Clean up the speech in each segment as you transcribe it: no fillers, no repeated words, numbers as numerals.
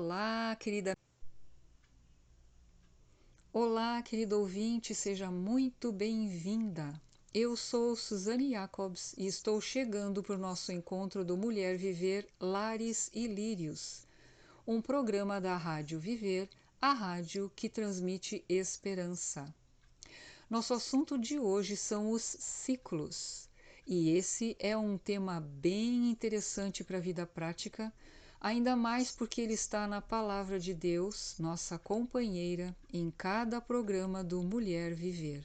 Olá, querida. Olá, querido ouvinte, seja muito bem-vinda. Eu sou Suzane Jacobs e estou chegando para o nosso encontro do Mulher Viver, Lares e Lírios, um programa da Rádio Viver, a rádio que transmite esperança. Nosso assunto de hoje são os ciclos, e esse é um tema bem interessante para a vida prática, ainda mais porque ele está na Palavra de Deus, nossa companheira, em cada programa do Mulher Viver.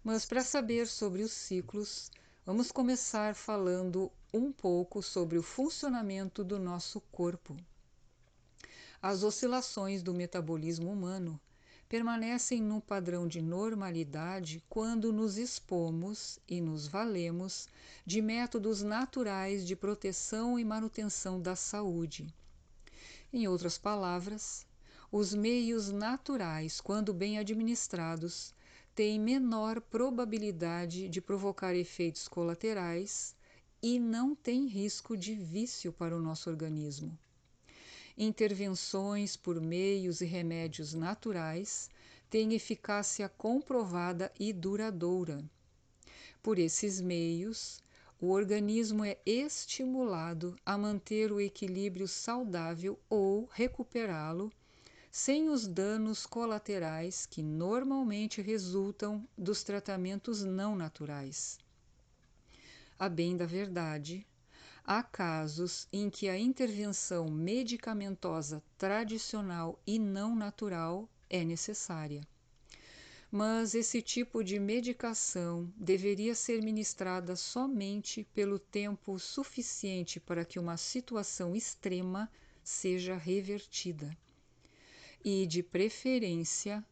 Mas para saber sobre os ciclos, vamos começar falando um pouco sobre o funcionamento do nosso corpo. As oscilações do metabolismo humano permanecem num padrão de normalidade quando nos expomos e nos valemos de métodos naturais de proteção e manutenção da saúde. Em outras palavras, os meios naturais, quando bem administrados, têm menor probabilidade de provocar efeitos colaterais e não têm risco de vício para o nosso organismo. Intervenções por meios e remédios naturais têm eficácia comprovada e duradoura. Por esses meios, o organismo é estimulado a manter o equilíbrio saudável ou recuperá-lo sem os danos colaterais que normalmente resultam dos tratamentos não naturais. A bem da verdade, há casos em que a intervenção medicamentosa tradicional e não natural é necessária. Mas esse tipo de medicação deveria ser ministrada somente pelo tempo suficiente para que uma situação extrema seja revertida. E, de preferência,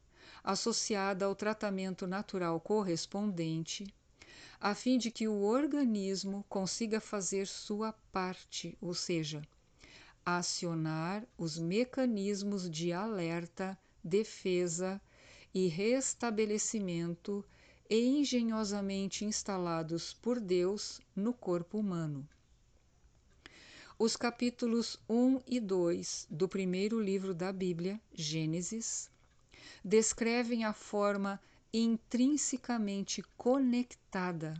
associada ao tratamento natural correspondente, a fim de que o organismo consiga fazer sua parte, ou seja, acionar os mecanismos de alerta, defesa e restabelecimento engenhosamente instalados por Deus no corpo humano. Os capítulos 1 e 2 do primeiro livro da Bíblia, Gênesis, descrevem a forma intrinsecamente conectada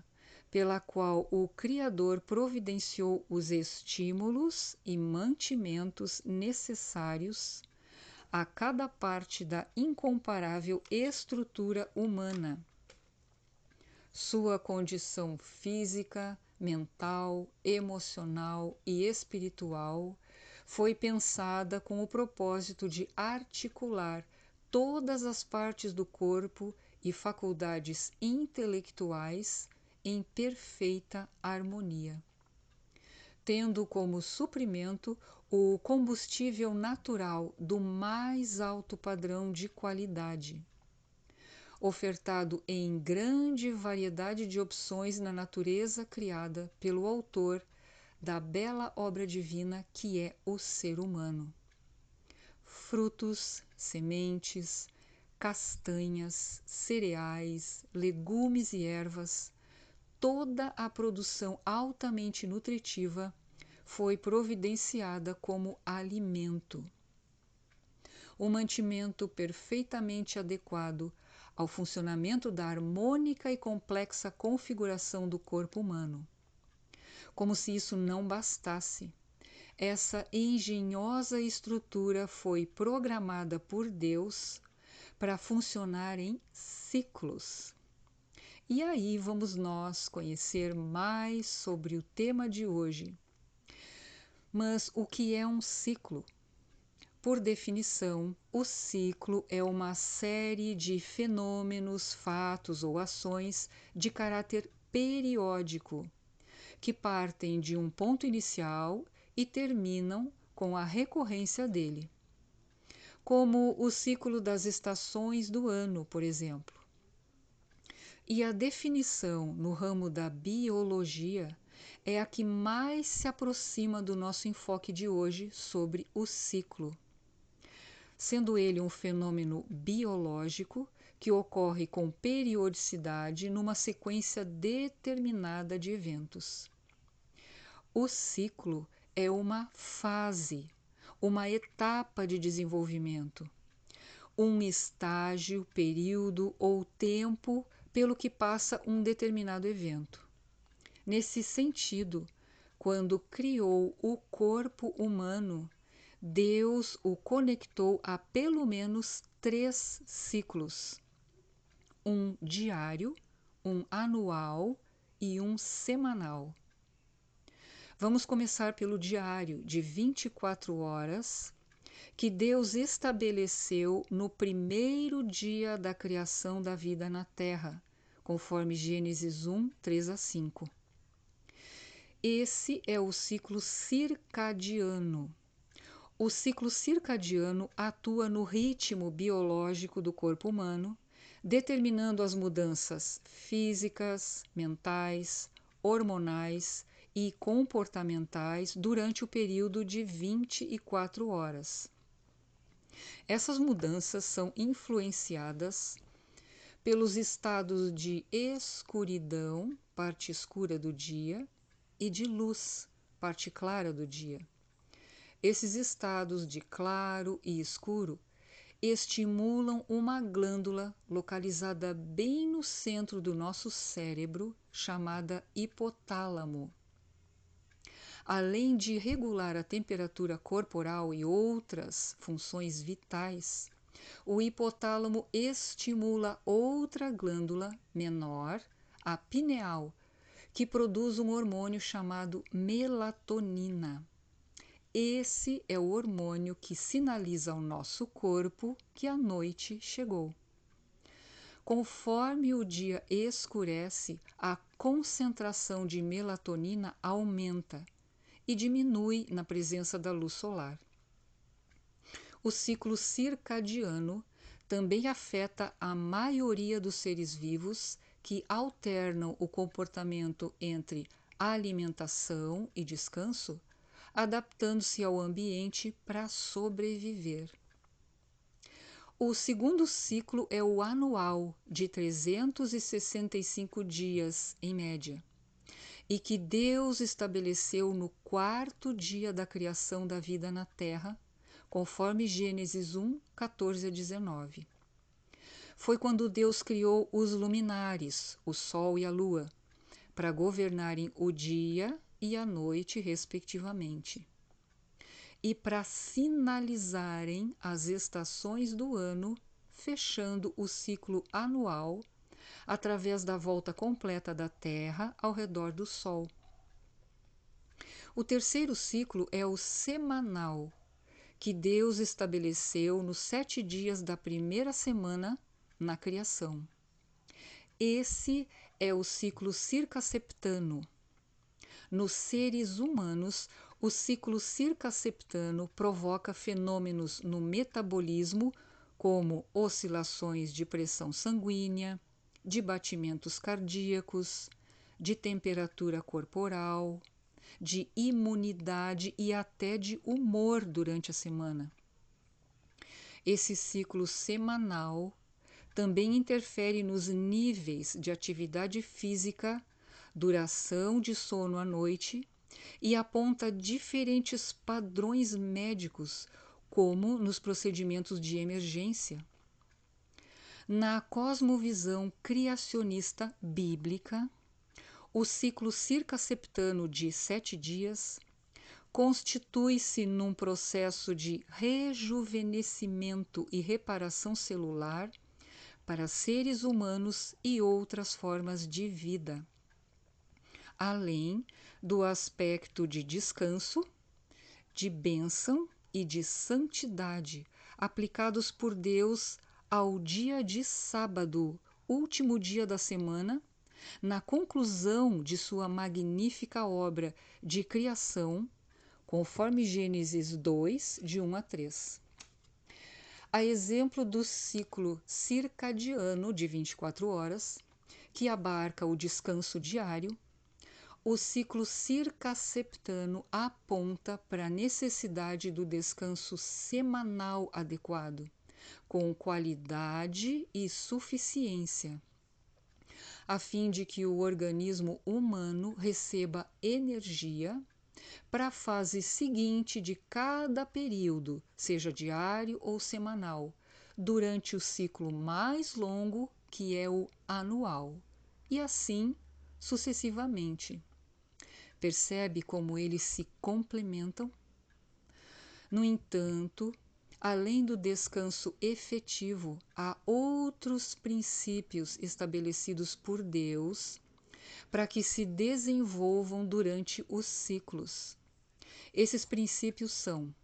pela qual o Criador providenciou os estímulos e mantimentos necessários a cada parte da incomparável estrutura humana. Sua condição física, mental, emocional e espiritual foi pensada com o propósito de articular todas as partes do corpo e faculdades intelectuais em perfeita harmonia, tendo como suprimento o combustível natural do mais alto padrão de qualidade, ofertado em grande variedade de opções na natureza criada pelo autor da bela obra divina que é o ser humano. Frutos, sementes, castanhas, cereais, legumes e ervas, toda a produção altamente nutritiva foi providenciada como alimento. O mantimento perfeitamente adequado ao funcionamento da harmônica e complexa configuração do corpo humano. Como se isso não bastasse, essa engenhosa estrutura foi programada por Deus para funcionar em ciclos. E aí vamos nós conhecer mais sobre o tema de hoje. Mas o que é um ciclo? Por definição, o ciclo é uma série de fenômenos, fatos ou ações de caráter periódico, que partem de um ponto inicial e terminam com a recorrência dele, como o ciclo das estações do ano, por exemplo. E a definição no ramo da biologia é a que mais se aproxima do nosso enfoque de hoje sobre o ciclo, sendo ele um fenômeno biológico que ocorre com periodicidade numa sequência determinada de eventos. O ciclo é uma fase, uma etapa de desenvolvimento, um estágio, período ou tempo pelo que passa um determinado evento. Nesse sentido, quando criou o corpo humano, Deus o conectou a pelo menos 3 ciclos: um diário, um anual e um semanal. Vamos começar pelo diário de 24 horas, que Deus estabeleceu no primeiro dia da criação da vida na Terra, conforme Gênesis 1, 3 a 5. Esse é o ciclo circadiano. O ciclo circadiano atua no ritmo biológico do corpo humano, determinando as mudanças físicas, mentais, hormonais e comportamentais durante o período de 24 horas. Essas mudanças são influenciadas pelos estados de escuridão, parte escura do dia, e de luz, parte clara do dia. Esses estados de claro e escuro estimulam uma glândula localizada bem no centro do nosso cérebro, chamada hipotálamo. Além de regular a temperatura corporal e outras funções vitais, o hipotálamo estimula outra glândula menor, a pineal, que produz um hormônio chamado melatonina. Esse é o hormônio que sinaliza ao nosso corpo que a noite chegou. Conforme o dia escurece, a concentração de melatonina aumenta e diminui na presença da luz solar. O ciclo circadiano também afeta a maioria dos seres vivos, que alternam o comportamento entre alimentação e descanso, adaptando-se ao ambiente para sobreviver. O segundo ciclo é o anual, de 365 dias em média, e que Deus estabeleceu no 4º dia da criação da vida na Terra, conforme Gênesis 1, 14 a 19. Foi quando Deus criou os luminares, o Sol e a Lua, para governarem o dia e a noite, respectivamente, e para sinalizarem as estações do ano, fechando o ciclo anual através da volta completa da Terra ao redor do Sol. O terceiro ciclo é o semanal, que Deus estabeleceu nos 7 dias da primeira semana na criação. Esse é o ciclo circasseptano. Nos seres humanos, o ciclo circasseptano provoca fenômenos no metabolismo, como oscilações de pressão sanguínea, de batimentos cardíacos, de temperatura corporal, de imunidade e até de humor durante a semana. Esse ciclo semanal também interfere nos níveis de atividade física, duração de sono à noite e aponta diferentes padrões médicos, como nos procedimentos de emergência. Na cosmovisão criacionista bíblica, o ciclo circasseptano de 7 dias constitui-se num processo de rejuvenescimento e reparação celular para seres humanos e outras formas de vida, além do aspecto de descanso, de bênção e de santidade aplicados por Deus ao dia de sábado, último dia da semana, na conclusão de sua magnífica obra de criação, conforme Gênesis 2, de 1 a 3. A exemplo do ciclo circadiano de 24 horas, que abarca o descanso diário, o ciclo circasseptano aponta para a necessidade do descanso semanal adequado, com qualidade e suficiência, a fim de que o organismo humano receba energia para a fase seguinte de cada período, seja diário ou semanal, durante o ciclo mais longo, que é o anual, e assim sucessivamente. Percebe como eles se complementam? No entanto, além do descanso efetivo, há outros princípios estabelecidos por Deus para que se desenvolvam durante os ciclos. Esses princípios são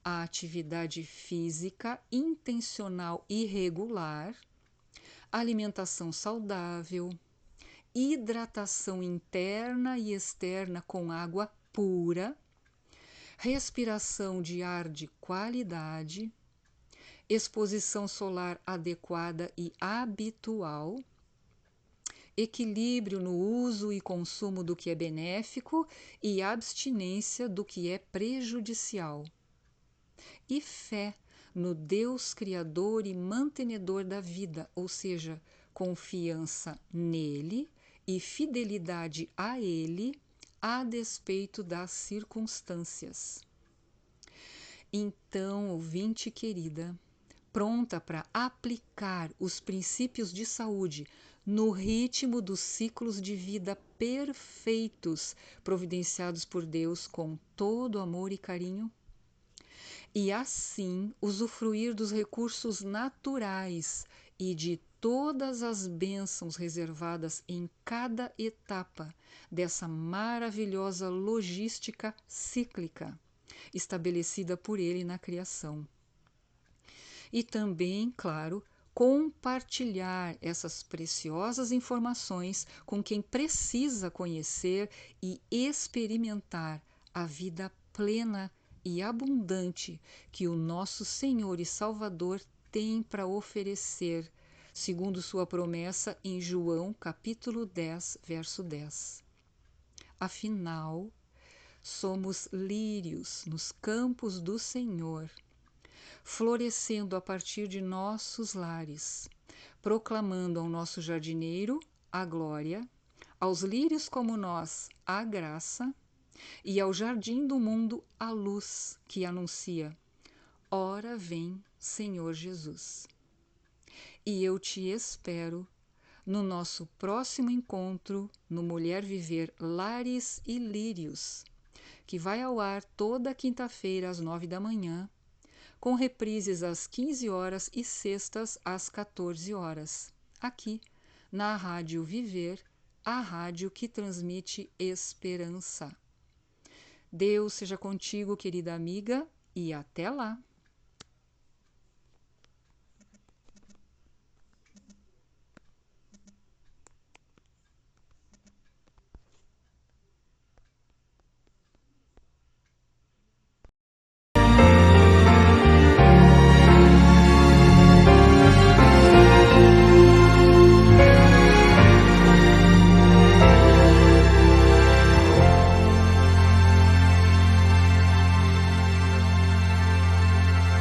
a atividade física intencional e regular, alimentação saudável, hidratação interna e externa com água pura, respiração de ar de qualidade, exposição solar adequada e habitual, equilíbrio no uso e consumo do que é benéfico e abstinência do que é prejudicial, e fé no Deus Criador e mantenedor da vida, ou seja, confiança nele e fidelidade a ele, a despeito das circunstâncias. Então, ouvinte querida, pronta para aplicar os princípios de saúde no ritmo dos ciclos de vida perfeitos providenciados por Deus com todo amor e carinho? E assim usufruir dos recursos naturais e de todas as bênçãos reservadas em cada etapa dessa maravilhosa logística cíclica estabelecida por ele na criação. E também, claro, compartilhar essas preciosas informações com quem precisa conhecer e experimentar a vida plena e abundante que o nosso Senhor e Salvador tem para oferecer, segundo sua promessa em João capítulo 10, verso 10. Afinal, somos lírios nos campos do Senhor, florescendo a partir de nossos lares, proclamando ao nosso jardineiro a glória, aos lírios como nós a graça, e ao jardim do mundo a luz que anuncia: ora vem, Senhor Jesus. E eu te espero no nosso próximo encontro no Mulher Viver Lares e Lírios, que vai ao ar toda quinta-feira às 9 da manhã, com reprises às 15 horas e sextas às 14 horas, aqui na Rádio Viver, a rádio que transmite esperança. Deus seja contigo, querida amiga, e até lá!